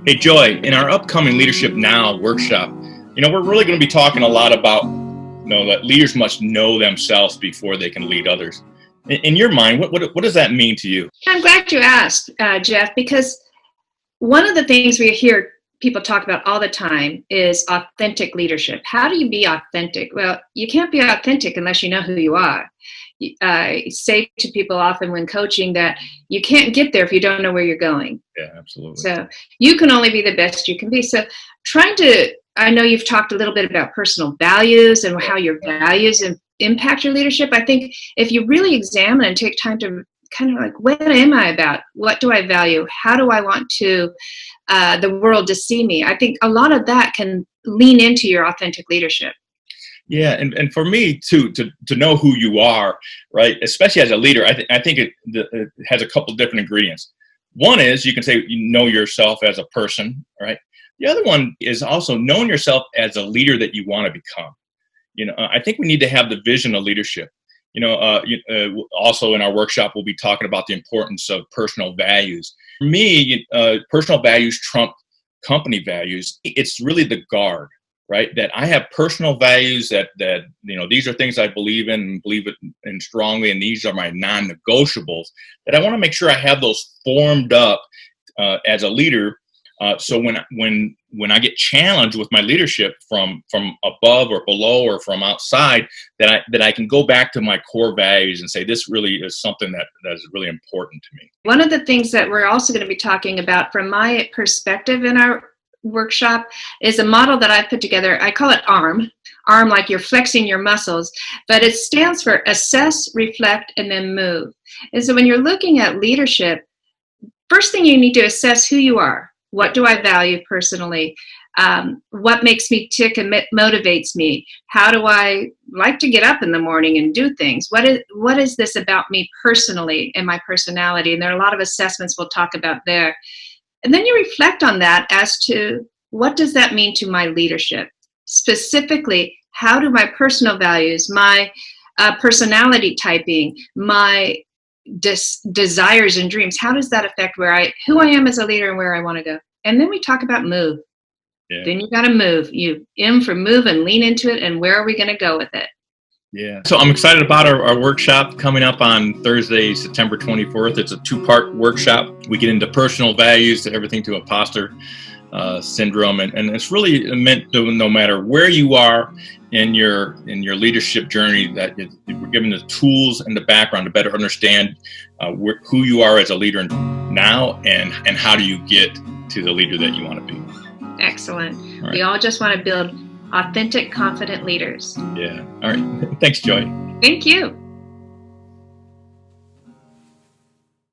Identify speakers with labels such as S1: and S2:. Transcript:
S1: Hey, Joy, in our upcoming Leadership Now workshop, we're really going to be talking a lot about, that leaders must know themselves before they can lead others. In your mind, what does that mean to you?
S2: I'm glad you asked, Jeff, because one of the things we hear people talk about all the time is authentic leadership. How do you be authentic? Well, you can't be authentic unless you know who you are. I say to people often when coaching that you can't get there if you don't know where you're going.
S1: Yeah, absolutely.
S2: So you can only be the best you can be. So I know you've talked a little bit about personal values and how your values impact your leadership. I think if you really examine and take time to kind of like, what am I about? What do I value? How do I want the world to see me? I think a lot of that can lean into your authentic leadership.
S1: Yeah, and for me too, to know who you are, right? Especially as a leader, I think it has a couple different ingredients. One is you can say you know yourself as a person, right? The other one is also knowing yourself as a leader that you want to become. I think we need to have the vision of leadership. Also in our workshop, we'll be talking about the importance of personal values. For me, personal values trump company values. It's really the guard, right? That I have personal values that these are things I believe in and believe in strongly, and these are my non-negotiables. That I want to make sure I have those formed up as a leader. So when I get challenged with my leadership from above or below or from outside, that I can go back to my core values and say this really is something that is really important to me.
S2: One of the things that we're also going to be talking about from my perspective in our workshop is a model that I put together. I call it ARM like you're flexing your muscles, but it stands for assess, reflect, and then move. And so when you're looking at leadership, first thing you need to assess who you are. What do I value personally? What makes me tick and motivates me? How do I like to get up in the morning and do things? What is this about me personally and my personality? And there are a lot of assessments we'll talk about there. And then you reflect on that as to what does that mean to my leadership? Specifically, how do my personal values, my personality typing, my desires and dreams, how does that affect who I am as a leader and where I want to go? And then we talk about move. Yeah. Then you got to move. You M for move and lean into it. And where are we going to go with it?
S1: Yeah. So I'm excited about our workshop coming up on Thursday, September 24th. It's a 2-part workshop. We get into personal values to everything to imposter syndrome. And it's really meant to, no matter where you are in your leadership journey, that we're given the tools and the background to better understand who you are as a leader now and how do you get to the leader that you want to be.
S2: Excellent. All right. We all just want to build authentic, confident leaders.
S1: Yeah. All right. Thanks, Joy.
S2: Thank you.